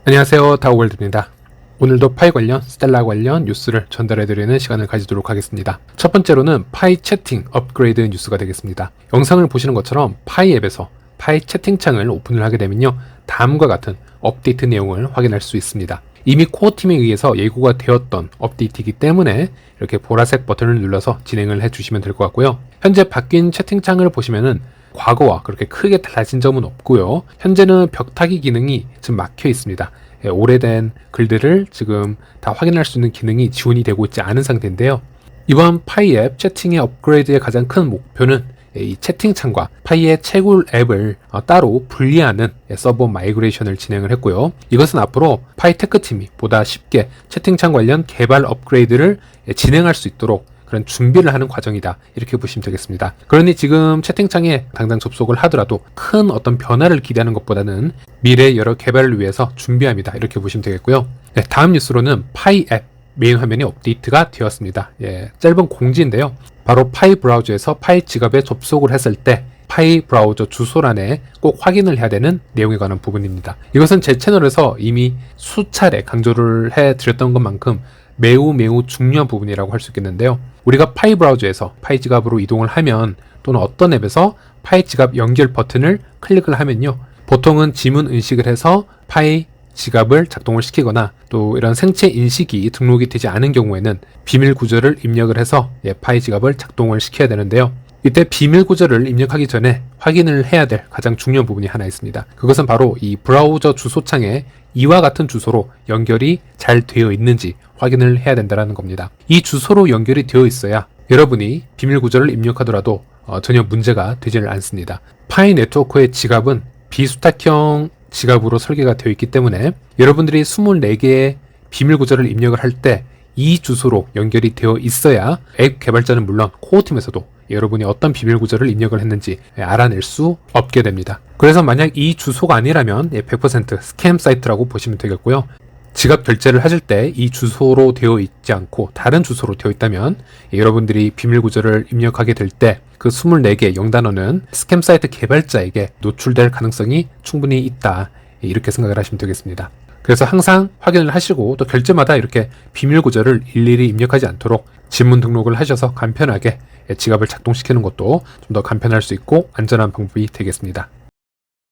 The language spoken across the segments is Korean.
안녕하세요, 다우월드입니다. 오늘도 파이 관련, 스텔라 관련 뉴스를 전달해드리는 시간을 가지도록 하겠습니다. 첫 번째로는 파이 채팅 업그레이드 뉴스가 되겠습니다. 영상을 보시는 것처럼 파이 앱에서 파이 채팅창을 오픈을 하게 되면요, 다음과 같은 업데이트 내용을 확인할 수 있습니다. 이미 코어팀에 의해서 예고가 되었던 업데이트이기 때문에 이렇게 보라색 버튼을 눌러서 진행을 해주시면 될 것 같고요. 현재 바뀐 채팅창을 보시면은 과거와 그렇게 크게 달라진 점은 없고요. 현재는 벽타기 기능이 지금 막혀 있습니다. 오래된 글들을 지금 다 확인할 수 있는 기능이 지원이 되고 있지 않은 상태인데요. 이번 파이 앱 채팅의 업그레이드의 가장 큰 목표는 이 채팅창과 파이의 채굴 앱을 따로 분리하는 서버 마이그레이션을 진행을 했고요. 이것은 앞으로 파이 테크팀이 보다 쉽게 채팅창 관련 개발 업그레이드를 진행할 수 있도록 그런 준비를 하는 과정이다, 이렇게 보시면 되겠습니다. 그러니 지금 채팅창에 당장 접속을 하더라도 큰 어떤 변화를 기대하는 것보다는 미래 여러 개발을 위해서 준비합니다, 이렇게 보시면 되겠고요. 네, 다음 뉴스로는 파이 앱 메인 화면이 업데이트가 되었습니다. 짧은 공지인데요. 바로 파이 브라우저에서 파이 지갑에 접속을 했을 때 파이 브라우저 주소란에 꼭 확인을 해야 되는 내용에 관한 부분입니다. 이것은 제 채널에서 이미 수차례 강조를 해드렸던 것만큼 매우 중요한 부분이라고 할 수 있겠는데요. 우리가 파이 브라우저에서 파이 지갑으로 이동을 하면, 또는 어떤 앱에서 파이 지갑 연결 버튼을 클릭을 하면요, 보통은 지문 인식을 해서 파이 지갑을 작동을 시키거나, 또 이런 생체 인식이 등록이 되지 않은 경우에는 비밀 구조를 입력을 해서 파이 지갑을 작동을 시켜야 되는데요. 이때 비밀 구조를 입력하기 전에 확인을 해야 될 가장 중요한 부분이 하나 있습니다. 그것은 바로 이 브라우저 주소창에 이와 같은 주소로 연결이 잘 되어 있는지 확인을 해야 된다는 겁니다. 이 주소로 연결이 되어 있어야 여러분이 비밀 구조를 입력하더라도 전혀 문제가 되지는 않습니다. 파이 네트워크의 지갑은 비수탁형 지갑으로 설계가 되어 있기 때문에 여러분들이 24개의 비밀 구조를 입력을 할 때 이 주소로 연결이 되어 있어야 앱 개발자는 물론 코어팀에서도 여러분이 어떤 비밀 구조를 입력을 했는지 알아낼 수 없게 됩니다. 그래서 만약 이 주소가 아니라면 100% 스캠 사이트라고 보시면 되겠고요. 지갑 결제를 하실 때 이 주소로 되어 있지 않고 다른 주소로 되어 있다면 여러분들이 비밀 구조를 입력하게 될 때 그 24개 영단어는 스캠 사이트 개발자에게 노출될 가능성이 충분히 있다, 이렇게 생각을 하시면 되겠습니다. 그래서 항상 확인을 하시고, 또 결제마다 이렇게 비밀 구조를 일일이 입력하지 않도록 지문 등록을 하셔서 간편하게 지갑을 작동시키는 것도 좀 더 간편할 수 있고 안전한 방법이 되겠습니다.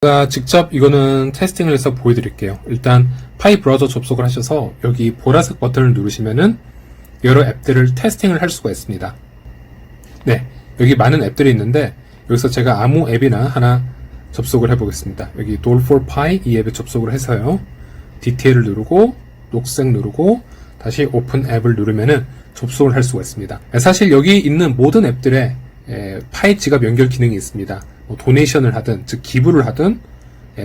제가 직접 이거는 테스팅을 해서 보여드릴게요. 일단 파이 브라우저 접속을 하셔서 여기 보라색 버튼을 누르시면은 여러 앱들을 테스팅을 할 수가 있습니다. 네, 여기 많은 앱들이 있는데 여기서 제가 아무 앱이나 하나 접속을 해보겠습니다. 여기 Doll4Pi 이 앱에 접속을 해서요, 디테일을 누르고 녹색 누르고 다시 오픈 앱을 누르면은 접속을 할 수가 있습니다. 사실 여기 있는 모든 앱들에 파이 지갑 연결 기능이 있습니다. 도네이션을 하든, 즉 기부를 하든,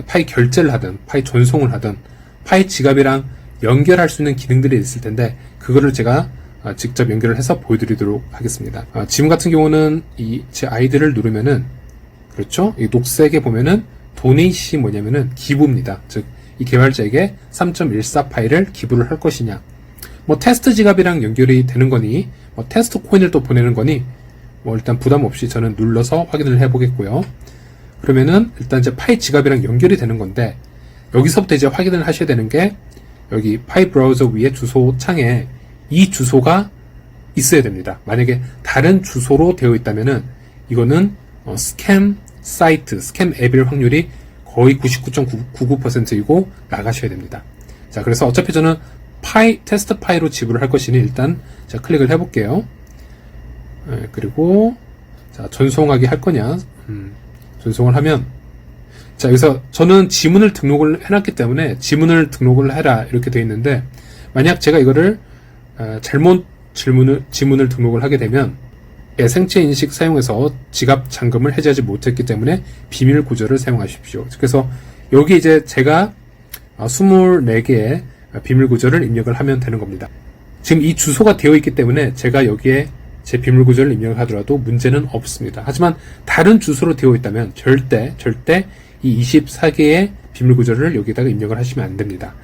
파이 결제를 하든, 파이 전송을 하든, 파이 지갑이랑 연결할 수 있는 기능들이 있을 텐데 그거를 제가 직접 연결을 해서 보여드리도록 하겠습니다. 지금 같은 경우는 제 아이디를 누르면은, 그렇죠? 이 녹색에 보면은 도네이션이 뭐냐면은 기부입니다. 즉 이 개발자에게 3.14 파이를 기부를 할 것이냐, 테스트 지갑이랑 연결이 되는 거니, 테스트 코인을 또 보내는 거니, 일단 부담 없이 저는 눌러서 확인을 해보겠고요. 그러면은 일단 이제 파이 지갑이랑 연결이 되는 건데, 여기서부터 이제 확인을 하셔야 되는 게, 여기 파이 브라우저 위에 주소 창에 이 주소가 있어야 됩니다. 만약에 다른 주소로 되어 있다면은 이거는 스캠 사이트, 스캠 앱일 확률이 거의 99.99%이고 나가셔야 됩니다. 자, 그래서 어차피 저는 테스트 파이로 지불을 할 것이니 일단 제가 클릭을 해볼게요. 그리고 자, 전송하기 할 거냐, 전송을 하면, 자, 여기서 저는 지문을 등록을 해놨기 때문에 지문을 등록을 해라 이렇게 되어 있는데, 만약 제가 이거를 잘못 지문을 등록을 하게 되면 생체 인식 사용해서 지갑 잠금을 해제하지 못했기 때문에 비밀 구조를 사용하십시오. 그래서 여기 이제 제가 24개의 비밀 구조를 입력을 하면 되는 겁니다. 지금 이 주소가 되어 있기 때문에 제가 여기에 제 비밀 구조를 입력을 하더라도 문제는 없습니다. 하지만 다른 주소로 되어 있다면 절대 이 24개의 비밀 구조를 여기다가 입력을 하시면 안 됩니다.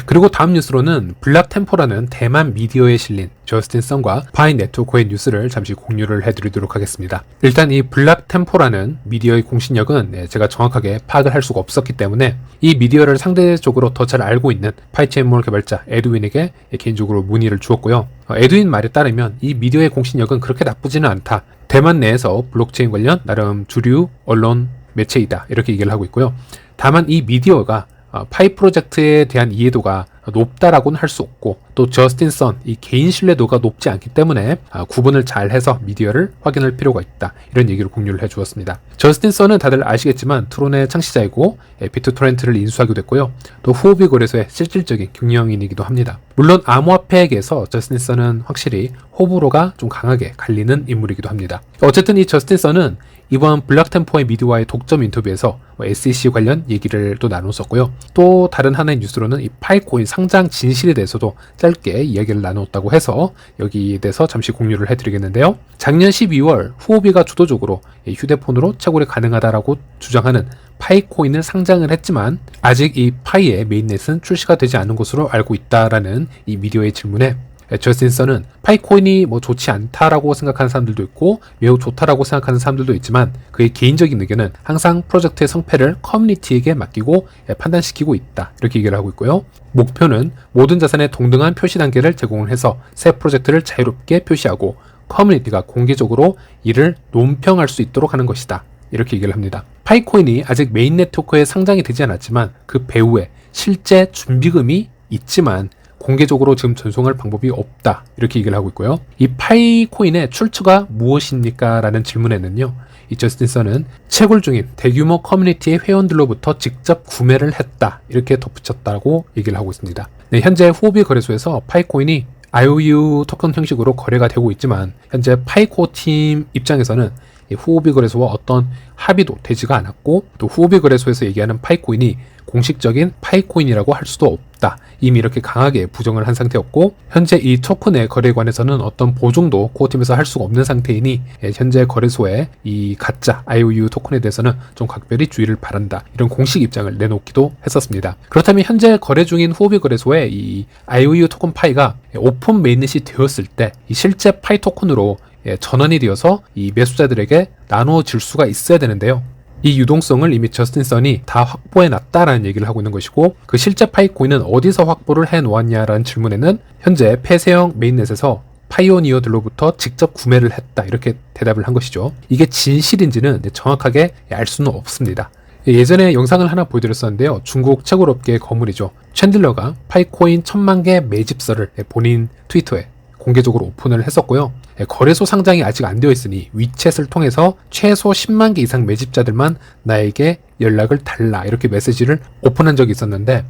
그리고 다음 뉴스로는 블락템포라는 대만 미디어에 실린 저스틴 선과 파이 네트워크의 뉴스를 잠시 공유를 해드리도록 하겠습니다. 일단 이 블락템포라는 미디어의 공신력은 제가 정확하게 파악을 할 수가 없었기 때문에 이 미디어를 상대적으로 더 잘 알고 있는 파이체인몰 개발자 에드윈에게 개인적으로 문의를 주었고요. 에드윈 말에 따르면 이 미디어의 공신력은 그렇게 나쁘지는 않다. 대만 내에서 블록체인 관련 나름 주류 언론 매체이다. 이렇게 얘기를 하고 있고요. 다만 이 미디어가 파이 프로젝트에 대한 이해도가 높다라고는 할 수 없고 또 저스틴 선 이 개인 신뢰도가 높지 않기 때문에 구분을 잘 해서 미디어를 확인할 필요가 있다. 이런 얘기를 공유를 해주었습니다. 저스틴 선은 다들 아시겠지만 트론의 창시자이고 비트토렌트를 인수하기도 했고요. 또 후오비 거래소의 실질적인 경영인이기도 합니다. 물론 암호화폐에게서 저스틴 선은 확실히 호불호가 좀 강하게 갈리는 인물이기도 합니다. 어쨌든 이 저스틴 선은 이번 블락템포의 미디어와의 독점 인터뷰에서 SEC 관련 얘기를 또 나눴었고요. 또 다른 하나의 뉴스로는 이 파이코인 상장 진실에 대해서도 짧게 이야기를 나눴다고 해서 여기에 대해서 잠시 공유를 해드리겠는데요. 작년 12월 후오비가 주도적으로 휴대폰으로 채굴이 가능하다라고 주장하는 파이코인을 상장을 했지만 아직 이 파이의 메인넷은 출시가 되지 않은 것으로 알고 있다라는 이 미디어의 질문에 저스틴 선은 파이코인이 좋지 않다라고 생각하는 사람들도 있고 매우 좋다라고 생각하는 사람들도 있지만 그의 개인적인 의견은 항상 프로젝트의 성패를 커뮤니티에게 맡기고 판단시키고 있다. 이렇게 얘기를 하고 있고요. 목표는 모든 자산의 동등한 표시 단계를 제공을 해서 새 프로젝트를 자유롭게 표시하고 커뮤니티가 공개적으로 이를 논평할 수 있도록 하는 것이다. 이렇게 얘기를 합니다. 파이코인이 아직 메인 네트워크에 상장이 되지 않았지만 그 배후에 실제 준비금이 있지만 공개적으로 지금 전송할 방법이 없다. 이렇게 얘기를 하고 있고요. 이 파이코인의 출처가 무엇입니까? 라는 질문에는요. 이 저스틴 선은 채굴 중인 대규모 커뮤니티의 회원들로부터 직접 구매를 했다. 이렇게 덧붙였다고 얘기를 하고 있습니다. 네, 현재 후오비 거래소에서 파이코인이 IOU 토큰 형식으로 거래가 되고 있지만 현재 파이코 팀 입장에서는 후오비 거래소와 어떤 합의도 되지가 않았고 또 후오비 거래소에서 얘기하는 파이코인이 공식적인 파이코인이라고 할 수도 없다. 이미 이렇게 강하게 부정을 한 상태였고 현재 이 토큰의 거래에 관해서는 어떤 보증도 코어팀에서 할 수가 없는 상태이니 현재 거래소의 이 가짜 IOU 토큰에 대해서는 좀 각별히 주의를 바란다. 이런 공식 입장을 내놓기도 했었습니다. 그렇다면 현재 거래 중인 후오비 거래소의 이 IOU 토큰 파이가 오픈 메인넷이 되었을 때 이 실제 파이 토큰으로 전환이 되어서 이 매수자들에게 나누어질 수가 있어야 되는데요. 이 유동성을 이미 저스틴 선이 다 확보해 놨다라는 얘기를 하고 있는 것이고 그 실제 파이코인은 어디서 확보를 해 놓았냐라는 질문에는 현재 폐쇄형 메인넷에서 파이오니어들로부터 직접 구매를 했다 이렇게 대답을 한 것이죠. 이게 진실인지는 정확하게 알 수는 없습니다. 예전에 영상을 하나 보여드렸었는데요. 중국 채굴업계의 거물이죠. 챈들러가 파이코인 1000만 개 매집서를 본인 트위터에 공개적으로 오픈을 했었고요. 거래소 상장이 아직 안 되어 있으니 위챗을 통해서 최소 10만 개 이상 매집자들만 나에게 연락을 달라 이렇게 메시지를 오픈한 적이 있었는데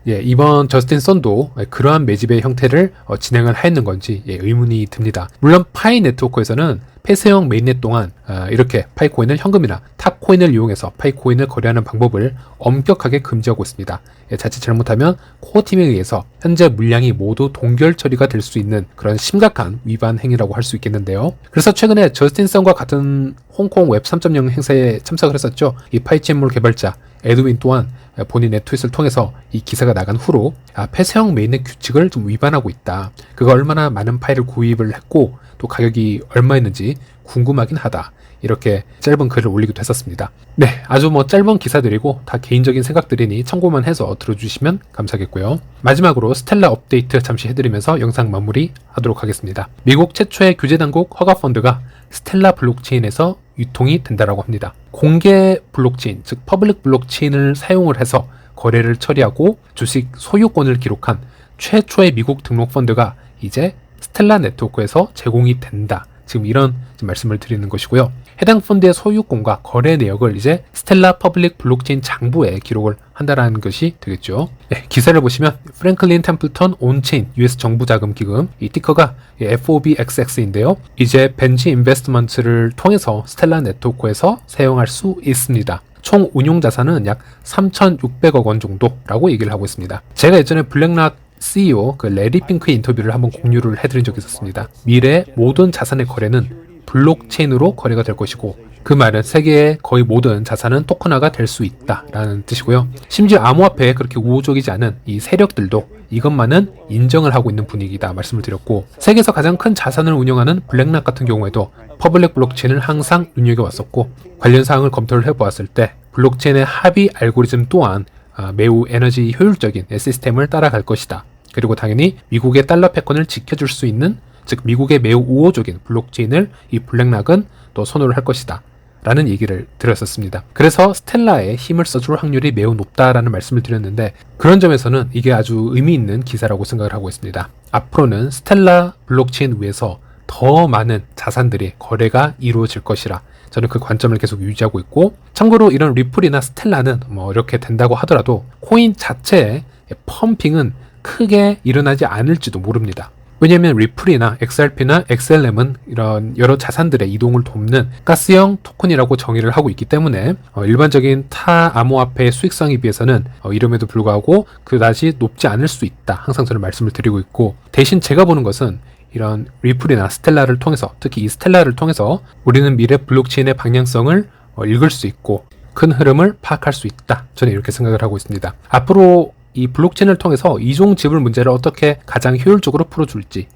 이번 저스틴 선도 그러한 매집의 형태를 진행을 하였는 건지 의문이 듭니다. 물론 파이 네트워크에서는 폐쇄형 메인넷 동안 이렇게 파이코인을 현금이나 탑코인을 이용해서 파이코인을 거래하는 방법을 엄격하게 금지하고 있습니다. 자칫 잘못하면 코어팀에 의해서 현재 물량이 모두 동결 처리가 될 수 있는 그런 심각한 위반 행위라고 할 수 있겠는데요. 그래서 최근에 저스틴 선과 같은 홍콩 웹 3.0 행사에 참석을 했었죠. 이 파이체인몰 개발자 에드윈 또한 본인의 트윗을 통해서 이 기사가 나간 후로 폐쇄형 메인넷 규칙을 좀 위반하고 있다. 그가 얼마나 많은 파일을 구입을 했고 또 가격이 얼마였는지 궁금하긴 하다. 이렇게 짧은 글을 올리기도 했었습니다. 네, 아주 짧은 기사들이고 다 개인적인 생각들이니 참고만 해서 들어주시면 감사하겠고요. 마지막으로 스텔라 업데이트 잠시 해드리면서 영상 마무리 하도록 하겠습니다. 미국 최초의 규제당국 허가펀드가 스텔라 블록체인에서 유통이 된다라고 합니다. 공개 블록체인, 즉 퍼블릭 블록체인을 사용을 해서 거래를 처리하고 주식 소유권을 기록한 최초의 미국 등록 펀드가 이제 스텔라 네트워크에서 제공이 된다. 지금 이런 말씀을 드리는 것이고요. 해당 펀드의 소유권과 거래 내역을 이제 스텔라 퍼블릭 블록체인 장부에 기록을 한다라는 것이 되겠죠. 네, 기사를 보시면 프랭클린 템플턴 온체인 US 정부 자금 기금 이 티커가 FOBXX인데요. 이제 벤지 인베스트먼트를 통해서 스텔라 네트워크에서 사용할 수 있습니다. 총 운용 자산은 약 3,600억 원 정도라고 얘기를 하고 있습니다. 제가 예전에 블랙락 CEO 레리 핑크의 인터뷰를 한번 공유를 해드린 적이 있었습니다. 미래 모든 자산의 거래는 블록체인으로 거래가 될 것이고 그 말은 세계의 거의 모든 자산은 토큰화가 될 수 있다라는 뜻이고요. 심지어 암호화폐에 그렇게 우호적이지 않은 이 세력들도 이것만은 인정을 하고 있는 분위기다 말씀을 드렸고, 세계에서 가장 큰 자산을 운영하는 블랙락 같은 경우에도 퍼블릭 블록체인을 항상 눈여겨왔었고, 관련 사항을 검토를 해보았을 때 블록체인의 합의 알고리즘 또한 매우 에너지 효율적인 시스템을 따라갈 것이다. 그리고 당연히 미국의 달러 패권을 지켜줄 수 있는, 즉 미국의 매우 우호적인 블록체인을 이 블랙락은 또 선호를 할 것이다 라는 얘기를 드렸었습니다. 그래서 스텔라에 힘을 써줄 확률이 매우 높다라는 말씀을 드렸는데, 그런 점에서는 이게 아주 의미 있는 기사라고 생각을 하고 있습니다. 앞으로는 스텔라 블록체인 위에서 더 많은 자산들이 거래가 이루어질 것이라 저는 그 관점을 계속 유지하고 있고, 참고로 이런 리플이나 스텔라는 뭐 이렇게 된다고 하더라도 코인 자체의 펌핑은 크게 일어나지 않을지도 모릅니다. 왜냐하면 리플이나 XRP나 XLM은 이런 여러 자산들의 이동을 돕는 가스형 토큰이라고 정의를 하고 있기 때문에 일반적인 타 암호화폐의 수익성에 비해서는 이름에도 불구하고 그다지 높지 않을 수 있다. 항상 저는 말씀을 드리고 있고, 대신 제가 보는 것은 이런 리플이나 스텔라를 통해서, 특히 이 스텔라를 통해서 우리는 미래 블록체인의 방향성을 읽을 수 있고 큰 흐름을 파악할 수 있다. 저는 이렇게 생각을 하고 있습니다. 앞으로 이 블록체인을 통해서 이종 지불 문제를 어떻게 가장 효율적으로 풀어줄지,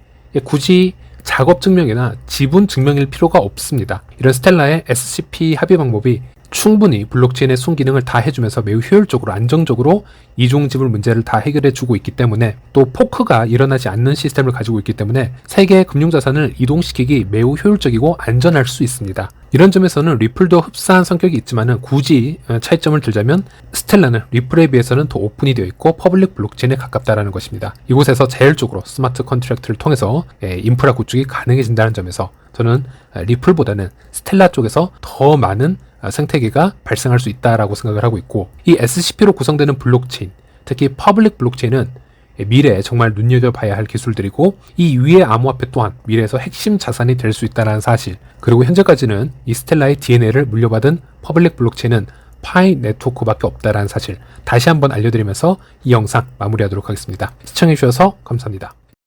굳이 작업 증명이나 지분 증명일 필요가 없습니다. 이런 스텔라의 SCP 합의 방법이 충분히 블록체인의 순기능을 다 해주면서 매우 효율적으로 안정적으로 이종 지불 문제를 다 해결해주고 있기 때문에, 또 포크가 일어나지 않는 시스템을 가지고 있기 때문에 세계의 금융자산을 이동시키기 매우 효율적이고 안전할 수 있습니다. 이런 점에서는 리플도 흡사한 성격이 있지만 굳이 차이점을 들자면 스텔라는 리플에 비해서는 더 오픈이 되어 있고 퍼블릭 블록체인에 가깝다라는 것입니다. 이곳에서 자율적으로 스마트 컨트랙트를 통해서 인프라 구축이 가능해진다는 점에서 저는 리플보다는 스텔라 쪽에서 더 많은 생태계가 발생할 수 있다라고 생각을 하고 있고, 이 SCP로 구성되는 블록체인, 특히 퍼블릭 블록체인은 미래에 정말 눈여겨봐야 할 기술들이고, 이 위의 암호화폐 또한 미래에서 핵심 자산이 될 수 있다는 사실, 그리고 현재까지는 이 스텔라의 DNA를 물려받은 퍼블릭 블록체인은 파이 네트워크밖에 없다는 사실 다시 한번 알려드리면서 이 영상 마무리하도록 하겠습니다. 시청해주셔서 감사합니다.